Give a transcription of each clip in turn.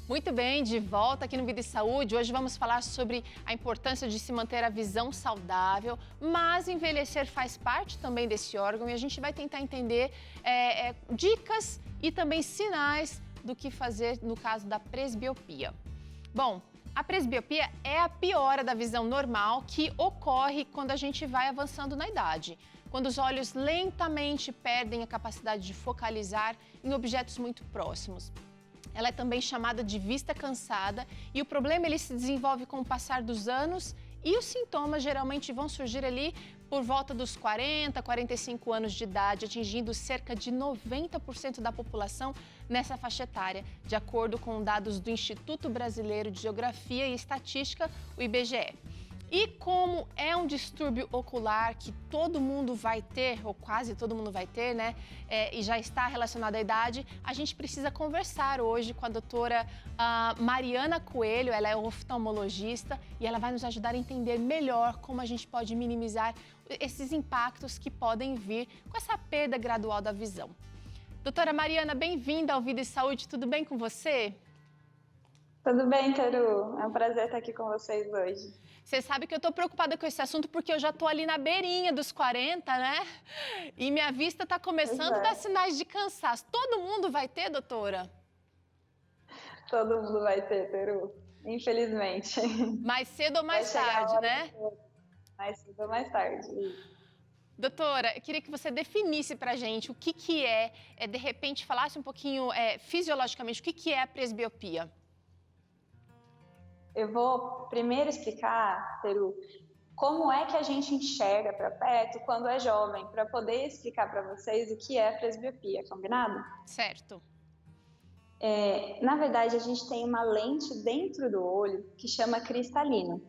Muito bem, de volta aqui no Vida e Saúde. Hoje vamos falar sobre a importância de se manter a visão saudável, mas envelhecer faz parte também desse órgão e a gente vai tentar entender dicas e também sinais do que fazer no caso da presbiopia. Bom, a presbiopia é a piora da visão normal que ocorre quando a gente vai avançando na idade, quando os olhos lentamente perdem a capacidade de focalizar em objetos muito próximos. Ela é também chamada de vista cansada e o problema ele se desenvolve com o passar dos anos e os sintomas geralmente vão surgir ali por volta dos 40, 45 anos de idade, atingindo cerca de 90% da população nessa faixa etária, de acordo com dados do Instituto Brasileiro de Geografia e Estatística, o IBGE. E como é um distúrbio ocular que todo mundo vai ter, ou quase todo mundo vai ter, né? E já está relacionado à idade, a gente precisa conversar hoje com a doutora Mariana Coelho, ela é oftalmologista e ela vai nos ajudar a entender melhor como a gente pode minimizar esses impactos que podem vir com essa perda gradual da visão. Doutora Mariana, bem-vinda ao Vida e Saúde, tudo bem com você? Tudo bem, Teru. É um prazer estar aqui com vocês hoje. Você sabe que eu estou preocupada com esse assunto porque eu já estou ali na beirinha dos 40, né? E minha vista está começando a dar sinais de cansaço. Todo mundo vai ter, doutora? Todo mundo vai ter, Teru. Infelizmente. Mais cedo ou mais tarde, né? Mais cedo ou mais tarde. Doutora, eu queria que você definisse pra gente o que é, de repente, falasse um pouquinho fisiologicamente, o que é a presbiopia? Eu vou primeiro explicar, Teru, como é que a gente enxerga para perto quando é jovem, para poder explicar para vocês o que é a presbiopia, combinado? Certo. Na verdade, a gente tem uma lente dentro do olho que chama cristalino.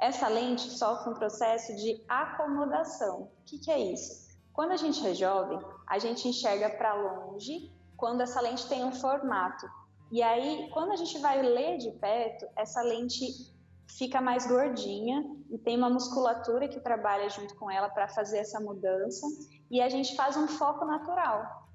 Essa lente sofre um processo de acomodação. O que é isso? Quando a gente é jovem, a gente enxerga para longe quando essa lente tem um formato. E aí, quando a gente vai ler de perto, essa lente fica mais gordinha e tem uma musculatura que trabalha junto com ela para fazer essa mudança e a gente faz um foco natural.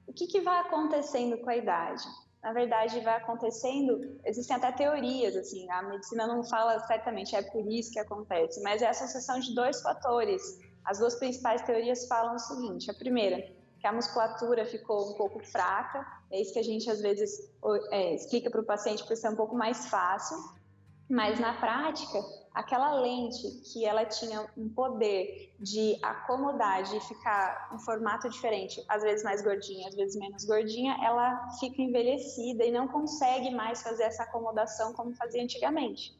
O que vai acontecendo com a idade? Na verdade, vai acontecendo, existem até teorias, assim, a medicina não fala certamente, é por isso que acontece, mas é a associação de dois fatores. As duas principais teorias falam o seguinte: a primeira, que a musculatura ficou um pouco fraca, é isso que a gente às vezes explica para o paciente para ser um pouco mais fácil, mas na prática, aquela lente que ela tinha um poder de acomodar, de ficar um formato diferente, às vezes mais gordinha, às vezes menos gordinha, ela fica envelhecida e não consegue mais fazer essa acomodação como fazia antigamente.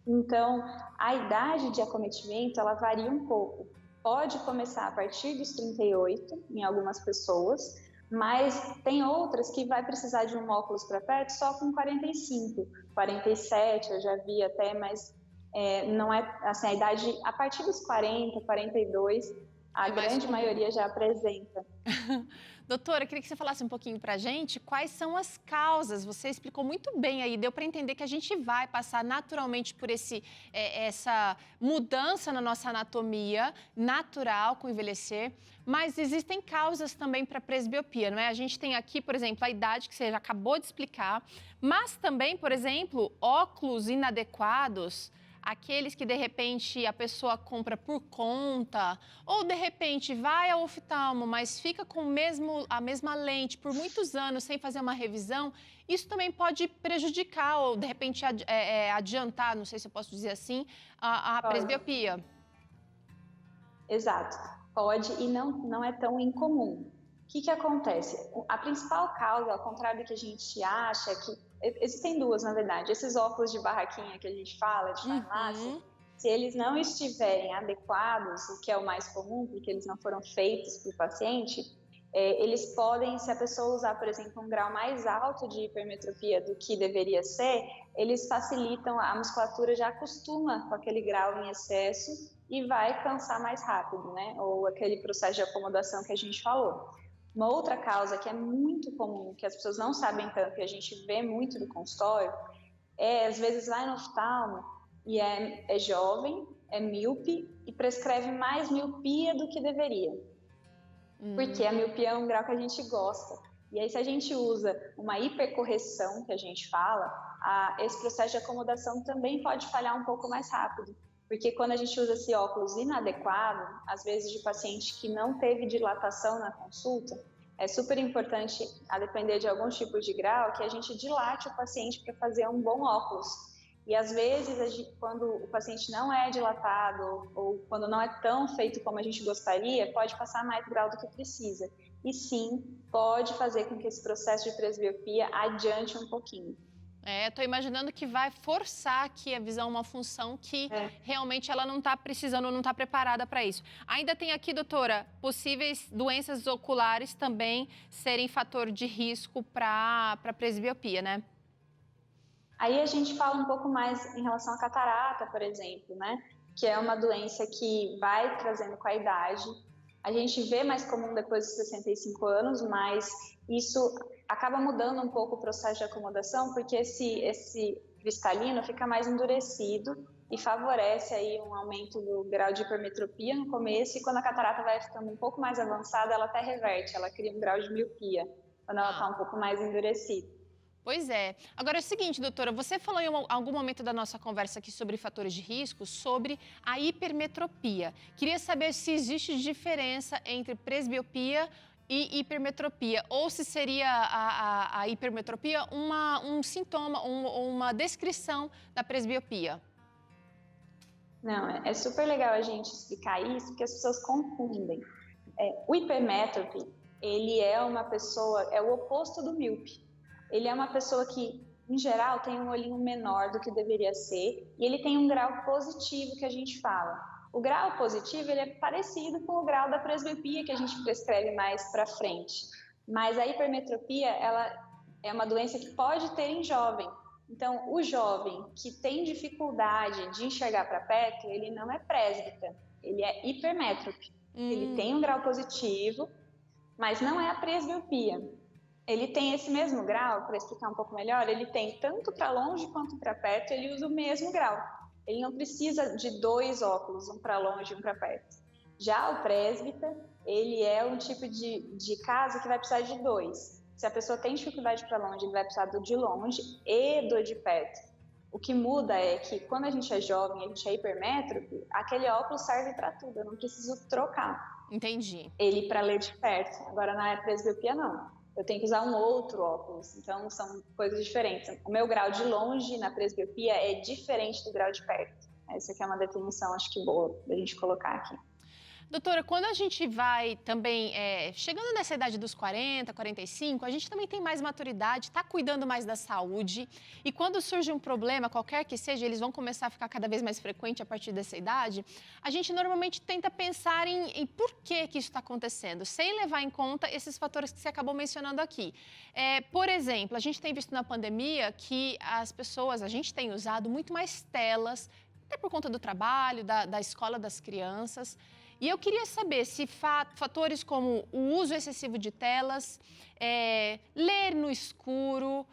Então, a idade de acometimento, ela varia um pouco. Pode começar a partir dos 38, em algumas pessoas, mas tem outras que vai precisar de um óculos para perto só com 45, 47, eu já vi até, mas não é assim, a idade a partir dos 40, 42, a grande maioria já apresenta. Doutora, eu queria que você falasse um pouquinho pra gente quais são as causas. Você explicou muito bem aí, deu para entender que a gente vai passar naturalmente por essa mudança na nossa anatomia natural com o envelhecer, mas existem causas também para presbiopia, não é? A gente tem aqui, por exemplo, a idade que você já acabou de explicar, mas também, por exemplo, óculos inadequados, aqueles que de repente a pessoa compra por conta, ou de repente vai ao oftalmo, mas fica com a mesma lente por muitos anos sem fazer uma revisão, isso também pode prejudicar ou de repente adiantar, não sei se eu posso dizer assim, a presbiopia. Exato, pode e não é tão incomum. O que acontece? A principal causa, ao contrário do que a gente acha, que existem duas, na verdade. Esses óculos de barraquinha que a gente fala, de farmácia, se eles não estiverem adequados, o que é o mais comum, porque eles não foram feitos para o paciente, eles podem, se a pessoa usar, por exemplo, um grau mais alto de hipermetropia do que deveria ser, eles facilitam, a musculatura já acostuma com aquele grau em excesso e vai cansar mais rápido, né? Ou aquele processo de acomodação que a gente falou. Uma outra causa que é muito comum, que as pessoas não sabem tanto, que a gente vê muito no consultório, às vezes vai no oftalmo e é jovem, é míope e prescreve mais miopia do que deveria. Porque a miopia é um grau que a gente gosta. E aí, se a gente usa uma hipercorreção, que a gente fala, esse processo de acomodação também pode falhar um pouco mais rápido. Porque quando a gente usa esse óculos inadequado, às vezes de paciente que não teve dilatação na consulta, é super importante, a depender de alguns tipos de grau, que a gente dilate o paciente para fazer um bom óculos. E às vezes, quando o paciente não é dilatado ou quando não é tão feito como a gente gostaria, pode passar mais grau do que precisa. E sim, pode fazer com que esse processo de presbiopia adiante um pouquinho. Estou imaginando que vai forçar aqui a visão uma função que realmente ela não está precisando, não está preparada para isso. Ainda tem aqui, doutora, possíveis doenças oculares também serem fator de risco para presbiopia, né? Aí a gente fala um pouco mais em relação à catarata, por exemplo, né? Que é uma doença que vai trazendo com a idade. A gente vê mais comum depois dos 65 anos, mas isso acaba mudando um pouco o processo de acomodação, porque esse cristalino fica mais endurecido e favorece aí um aumento do grau de hipermetropia no começo, e quando a catarata vai ficando um pouco mais avançada, ela até reverte, ela cria um grau de miopia, quando ela está um pouco mais endurecida. Pois é. Agora é o seguinte, doutora, você falou em algum momento da nossa conversa aqui sobre fatores de risco, sobre a hipermetropia. Queria saber se existe diferença entre presbiopia e hipermetropia, ou se seria a hipermetropia um sintoma, uma descrição da presbiopia. Não, é super legal a gente explicar isso, porque as pessoas confundem. O hipermétrope, ele é uma pessoa, é o oposto do míope. Ele é uma pessoa que, em geral, tem um olhinho menor do que deveria ser, e ele tem um grau positivo que a gente fala. O grau positivo, ele é parecido com o grau da presbiopia, que a gente prescreve mais para frente. Mas a hipermetropia, ela é uma doença que pode ter em jovem. Então, o jovem que tem dificuldade de enxergar para perto, ele não é presbita, ele é hipermétrope. Ele tem um grau positivo, mas não é a presbiopia. Ele tem esse mesmo grau, para explicar um pouco melhor, ele tem tanto para longe quanto para perto, ele usa o mesmo grau. Ele não precisa de 2 óculos, um para longe e um para perto. Já o presbita, ele é um tipo de caso que vai precisar de 2. Se a pessoa tem dificuldade para longe, ele vai precisar do de longe e do de perto. O que muda é que quando a gente é jovem, a gente é hipermétrope, aquele óculos serve para tudo, eu não preciso trocar. Entendi. Ele para ler de perto. Agora na presbiopia não. Eu tenho que usar um outro óculos, então são coisas diferentes. O meu grau de longe na presbiopia é diferente do grau de perto. Essa aqui é uma definição, acho que boa, da gente colocar aqui. Doutora, quando a gente vai também, chegando nessa idade dos 40, 45, a gente também tem mais maturidade, está cuidando mais da saúde. E quando surge um problema, qualquer que seja, eles vão começar a ficar cada vez mais frequente a partir dessa idade, a gente normalmente tenta pensar em por que isso está acontecendo, sem levar em conta esses fatores que você acabou mencionando aqui. Por exemplo, a gente tem visto na pandemia que as pessoas, a gente tem usado muito mais telas, até por conta do trabalho, da escola das crianças. E eu queria saber se fatores como o uso excessivo de telas, ler no escuro,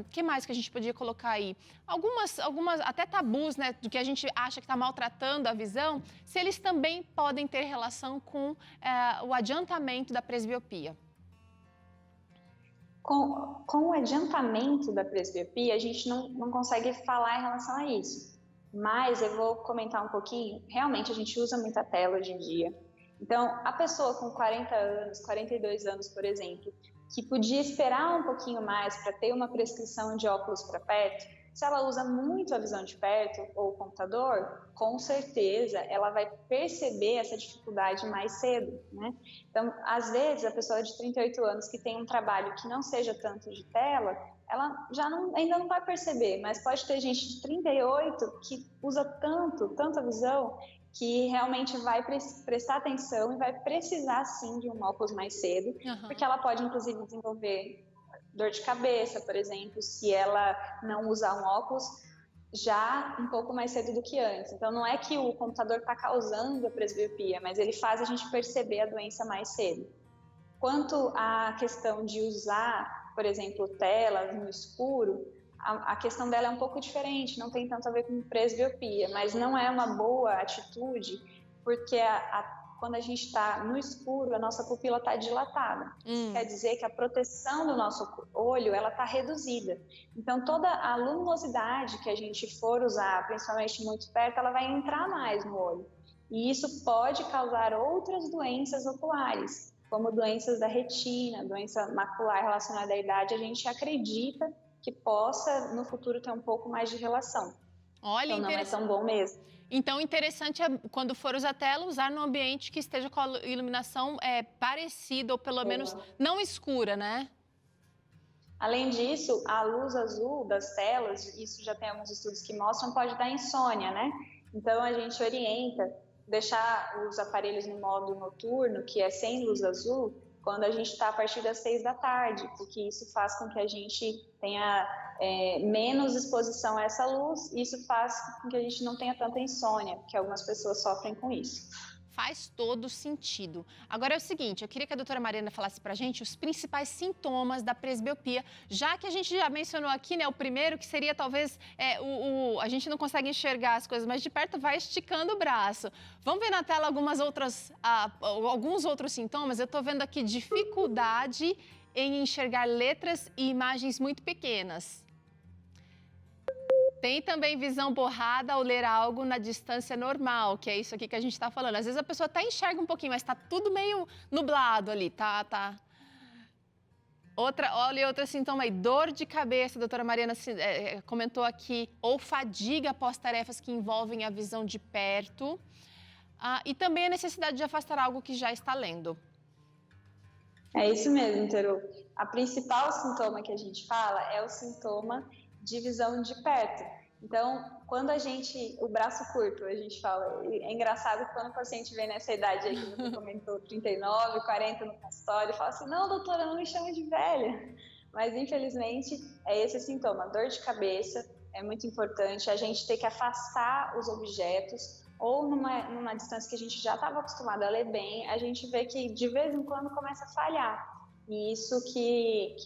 que mais que a gente podia colocar aí? Algumas até tabus, né, do que a gente acha que está maltratando a visão, se eles também podem ter relação com o adiantamento da presbiopia. Com o adiantamento da presbiopia, a gente não consegue falar em relação a isso. Mas eu vou comentar um pouquinho. Realmente, a gente usa muita tela hoje em dia. Então, a pessoa com 40 anos, 42 anos, por exemplo, que podia esperar um pouquinho mais para ter uma prescrição de óculos para perto, se ela usa muito a visão de perto ou o computador, com certeza ela vai perceber essa dificuldade mais cedo, né? Então, às vezes, a pessoa de 38 anos que tem um trabalho que não seja tanto de tela, ela já ainda não vai perceber, mas pode ter gente de 38 que usa tanta visão, que realmente vai prestar atenção e vai precisar, sim, de um óculos mais cedo, porque ela pode, inclusive, desenvolver dor de cabeça, por exemplo, se ela não usar um óculos já um pouco mais cedo do que antes. Então, não é que o computador está causando a presbiopia, mas ele faz a gente perceber a doença mais cedo. Quanto à questão de usar, por exemplo, telas no escuro, a questão dela é um pouco diferente, não tem tanto a ver com presbiopia, mas não é uma boa atitude, porque quando a gente está no escuro, a nossa pupila está dilatada. Isso quer dizer que a proteção do nosso olho, ela está reduzida. Então, toda a luminosidade que a gente for usar, principalmente muito perto, ela vai entrar mais no olho. E isso pode causar outras doenças oculares, como doenças da retina, doença macular relacionada à idade. A gente acredita que possa, no futuro, ter um pouco mais de relação. Olha, então, não é tão bom mesmo. Então, interessante é, quando for usar tela, usar num ambiente que esteja com a iluminação parecida, ou pelo menos não escura, né? Além disso, a luz azul das telas, isso já tem alguns estudos que mostram, pode dar insônia, né? Então, a gente orienta deixar os aparelhos no modo noturno, que é sem luz azul, quando a gente está a partir das 6 da tarde, porque isso faz com que a gente tenha menos exposição a essa luz, e isso faz com que a gente não tenha tanta insônia, porque algumas pessoas sofrem com isso. Faz todo sentido. Agora é o seguinte, eu queria que a doutora Mariana falasse pra gente os principais sintomas da presbiopia, já que a gente já mencionou aqui, né, o primeiro que seria talvez, a gente não consegue enxergar as coisas, mas de perto vai esticando o braço. Vamos ver na tela alguns outros sintomas? Eu tô vendo aqui dificuldade em enxergar letras e imagens muito pequenas. Tem também visão borrada ao ler algo na distância normal, que é isso aqui que a gente está falando. Às vezes a pessoa até enxerga um pouquinho, mas está tudo meio nublado ali, tá. Olha outro sintoma aí, dor de cabeça, a doutora Mariana comentou aqui, ou fadiga após tarefas que envolvem a visão de perto. E também a necessidade de afastar algo que já está lendo. É isso mesmo, Teru. A principal sintoma que a gente fala é o sintoma de visão de perto. Então, quando o braço curto, a gente fala, é engraçado que quando o paciente vem nessa idade aí que você comentou, 39, 40 no consultório, fala assim, não, doutora, não me chama de velha. Mas, infelizmente, é esse sintoma, dor de cabeça, é muito importante, a gente ter que afastar os objetos, ou numa distância que a gente já estava acostumado a ler bem, a gente vê que de vez em quando começa a falhar. E isso que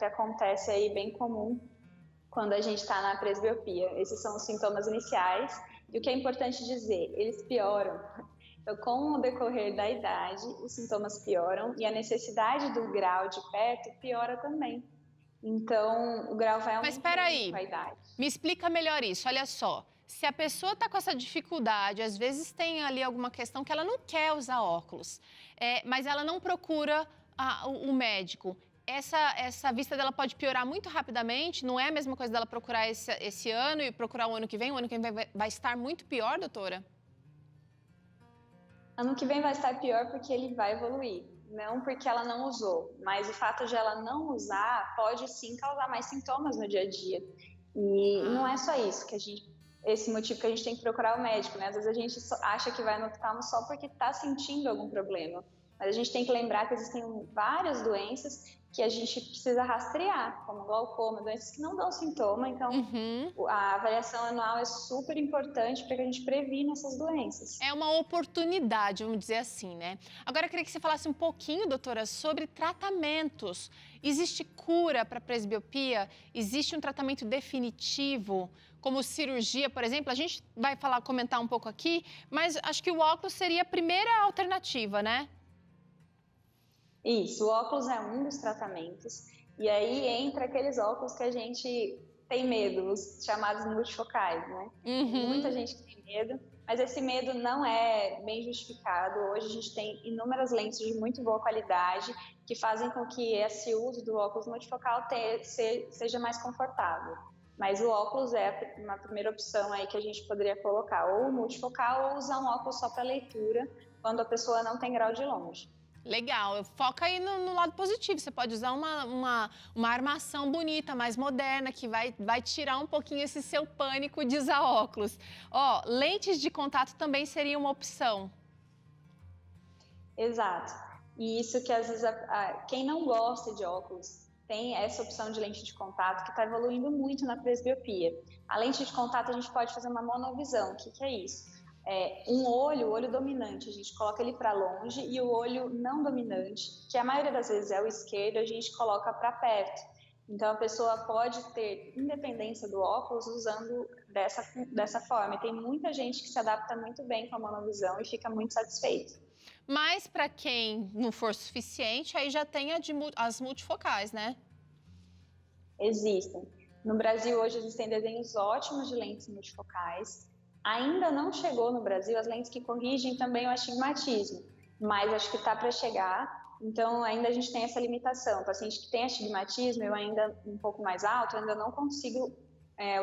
acontece aí bem comum quando a gente está na presbiopia. Esses são os sintomas iniciais. E o que é importante dizer, eles pioram. Então, com o decorrer da idade, os sintomas pioram e a necessidade do grau de perto piora também. Então, o grau vai aumentando. Mas espera aí, com a idade. Me explica melhor isso. Olha só, se a pessoa está com essa dificuldade, às vezes tem ali alguma questão que ela não quer usar óculos, mas ela não procura o médico. Essa vista dela pode piorar muito rapidamente, não é a mesma coisa dela procurar esse ano e procurar o ano que vem vai estar muito pior, doutora? Ano que vem vai estar pior porque ele vai evoluir, não porque ela não usou, mas o fato de ela não usar pode sim causar mais sintomas no dia a dia. E não é só isso, esse motivo que a gente tem que procurar o médico, né? Às vezes a gente acha que vai no oftalmo só porque está sentindo algum problema, mas a gente tem que lembrar que existem várias doenças que a gente precisa rastrear, como glaucoma, doenças que não dão sintoma. Então, a avaliação anual é super importante para que a gente previna essas doenças. É uma oportunidade, vamos dizer assim, né? Agora, eu queria que você falasse um pouquinho, doutora, sobre tratamentos. Existe cura para presbiopia? Existe um tratamento definitivo, como cirurgia, por exemplo? A gente vai comentar um pouco aqui, mas acho que o óculos seria a primeira alternativa, né? Isso, o óculos é um dos tratamentos, e aí entra aqueles óculos que a gente tem medo, os chamados multifocais, né? Muita gente tem medo, mas esse medo não é bem justificado. Hoje a gente tem inúmeras lentes de muito boa qualidade que fazem com que esse uso do óculos multifocal seja mais confortável. Mas o óculos é uma primeira opção aí que a gente poderia colocar, ou multifocal ou usar um óculos só para leitura, quando a pessoa não tem grau de longe. Legal, foca aí no lado positivo, você pode usar uma armação bonita, mais moderna, que vai tirar um pouquinho esse seu pânico de usar óculos. Lentes de contato também seria uma opção. Exato, e isso que às vezes quem não gosta de óculos tem essa opção de lente de contato que está evoluindo muito na presbiopia. A lente de contato a gente pode fazer uma monovisão, o que é isso? O olho dominante, a gente coloca ele para longe, e o olho não dominante, que a maioria das vezes é o esquerdo, a gente coloca para perto. Então, a pessoa pode ter independência do óculos usando dessa forma. E tem muita gente que se adapta muito bem com a monovisão e fica muito satisfeito. Mas para quem não for suficiente, aí já tem as multifocais, né? Existem. No Brasil, hoje, existem desenhos ótimos de lentes multifocais. Ainda não chegou no Brasil as lentes que corrigem também o astigmatismo, mas acho que está para chegar. Então, ainda a gente tem essa limitação. O paciente que tem astigmatismo, eu ainda um pouco mais alto, eu ainda não consigo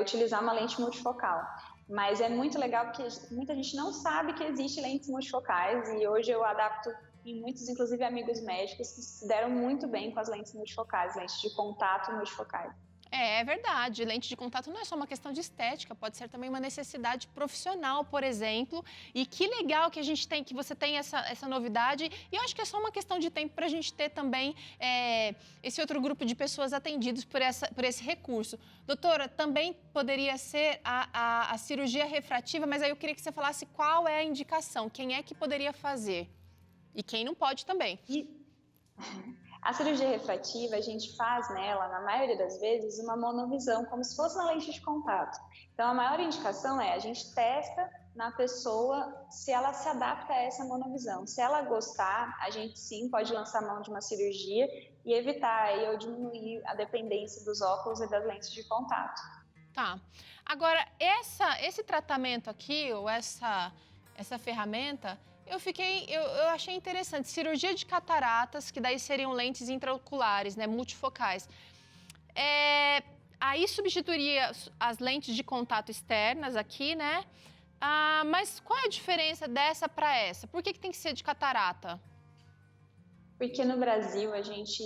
utilizar uma lente multifocal. Mas é muito legal porque muita gente não sabe que existe lentes multifocais e hoje eu adapto em muitos, inclusive amigos médicos, que se deram muito bem com as lentes multifocais, lentes de contato multifocais. É verdade, lente de contato não é só uma questão de estética, pode ser também uma necessidade profissional, por exemplo. E que legal que a gente tem, que você tem essa novidade. E eu acho que é só uma questão de tempo para a gente ter também esse outro grupo de pessoas atendidos por esse recurso. Doutora, também poderia ser a cirurgia refrativa, mas aí eu queria que você falasse qual é a indicação, quem é que poderia fazer e quem não pode também. A cirurgia refrativa, a gente faz nela, na maioria das vezes, uma monovisão, como se fosse uma lente de contato. Então, a maior indicação é a gente testa na pessoa se ela se adapta a essa monovisão. Se ela gostar, a gente sim pode lançar mão de uma cirurgia e evitar aí, ou diminuir a dependência dos óculos e das lentes de contato. Tá. Agora, esse tratamento aqui, ou essa ferramenta, eu achei interessante. Cirurgia de cataratas, que daí seriam lentes intraoculares, né, multifocais. Aí substituiria as lentes de contato externas aqui, né? Mas qual é a diferença dessa para essa? Por que tem que ser de catarata? Porque no Brasil a gente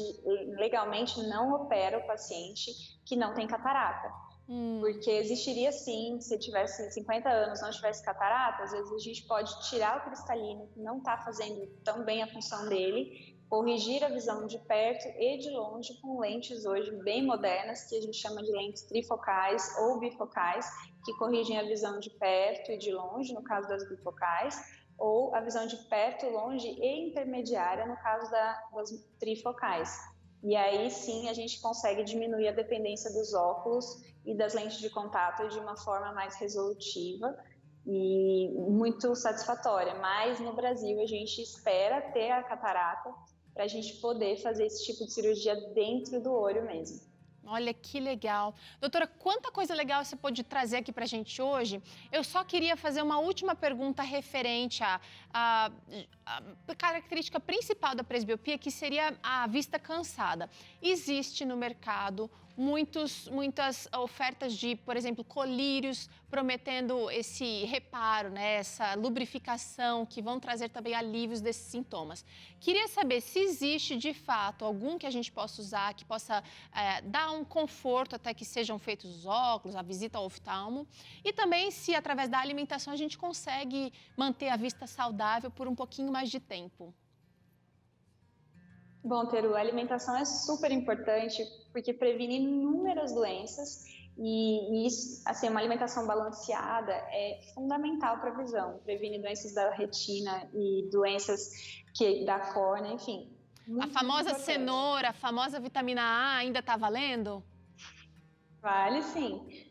legalmente não opera o paciente que não tem catarata. Porque existiria sim, se tivesse 50 anos não tivesse catarata, às vezes a gente pode tirar o cristalino que não está fazendo tão bem a função dele, corrigir a visão de perto e de longe com lentes hoje bem modernas, que a gente chama de lentes trifocais ou bifocais, que corrigem a visão de perto e de longe, no caso das bifocais, ou a visão de perto, longe e intermediária, no caso das trifocais. E aí sim a gente consegue diminuir a dependência dos óculos e das lentes de contato de uma forma mais resolutiva e muito satisfatória. Mas no Brasil a gente espera ter a catarata para a gente poder fazer esse tipo de cirurgia dentro do olho mesmo. Olha que legal. Doutora, quanta coisa legal você pôde trazer aqui pra gente hoje. Eu só queria fazer uma última pergunta referente à característica principal da presbiopia, que seria a vista cansada. Existe no mercado muitas ofertas de, por exemplo, colírios prometendo esse reparo, né, essa lubrificação, que vão trazer também alívios desses sintomas. Queria saber se existe, de fato, algum que a gente possa usar, que possa dar um conforto até que sejam feitos os óculos, a visita ao oftalmo, e também se, através da alimentação, a gente consegue manter a vista saudável por um pouquinho mais de tempo. Bom, Teru, a alimentação é super importante porque previne inúmeras doenças e isso, assim, uma alimentação balanceada é fundamental para a visão. Previne doenças da retina e doenças da córnea, enfim. A famosa cenoura, a famosa vitamina A ainda está valendo? Vale, sim.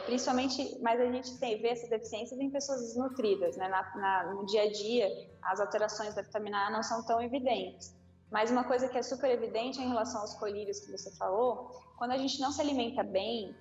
Principalmente, mas a gente vê essas deficiências em pessoas desnutridas, né? No dia a dia, as alterações da vitamina A não são tão evidentes. Mas uma coisa que é super evidente em relação aos colírios que você falou, quando a gente não se alimenta bem,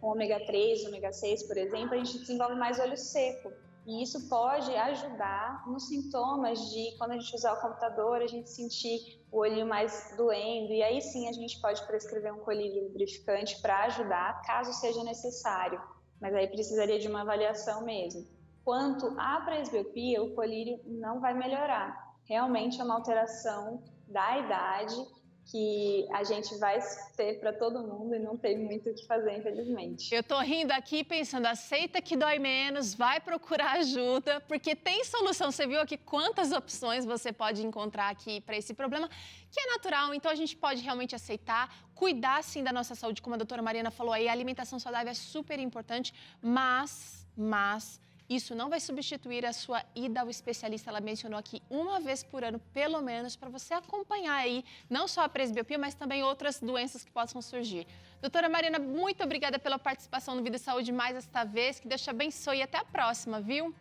com ômega 3, ômega 6, por exemplo, a gente desenvolve mais olho seco. E isso pode ajudar nos sintomas de, quando a gente usar o computador, a gente sentir o olhinho mais doendo. E aí sim a gente pode prescrever um colírio lubrificante para ajudar, caso seja necessário. Mas aí precisaria de uma avaliação mesmo. Quanto à presbiopia, o colírio não vai melhorar. Realmente é uma alteração da idade que a gente vai ter para todo mundo e não tem muito o que fazer, infelizmente. Eu tô rindo aqui pensando, aceita que dói menos, vai procurar ajuda, porque tem solução. Você viu aqui quantas opções você pode encontrar aqui para esse problema, que é natural, então a gente pode realmente aceitar, cuidar sim da nossa saúde, como a doutora Mariana falou aí, a alimentação saudável é super importante, mas isso não vai substituir a sua ida ao especialista. Ela mencionou aqui uma vez por ano, pelo menos, para você acompanhar aí, não só a presbiopia, mas também outras doenças que possam surgir. Doutora Mariana, muito obrigada pela participação no Vida e Saúde mais esta vez. Que Deus te abençoe e até a próxima, viu?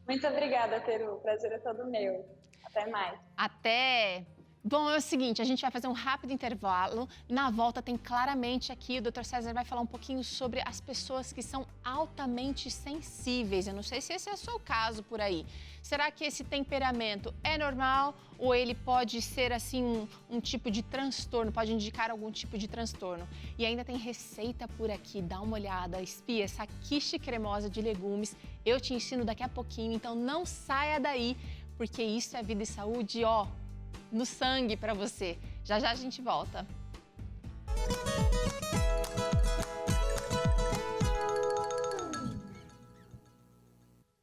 Muito obrigada, Teru. O prazer é todo meu. Até mais. Até! Bom, é o seguinte, a gente vai fazer um rápido intervalo. Na volta tem claramente aqui, o Dr. César vai falar um pouquinho sobre as pessoas que são altamente sensíveis. Eu não sei se esse é o seu caso por aí. Será que esse temperamento é normal ou ele pode ser assim um tipo de transtorno, pode indicar algum tipo de transtorno? E ainda tem receita por aqui, dá uma olhada, espia essa quiche cremosa de legumes. Eu te ensino daqui a pouquinho, então não saia daí, porque isso é vida e saúde, ó, no sangue para você. Já já a gente volta.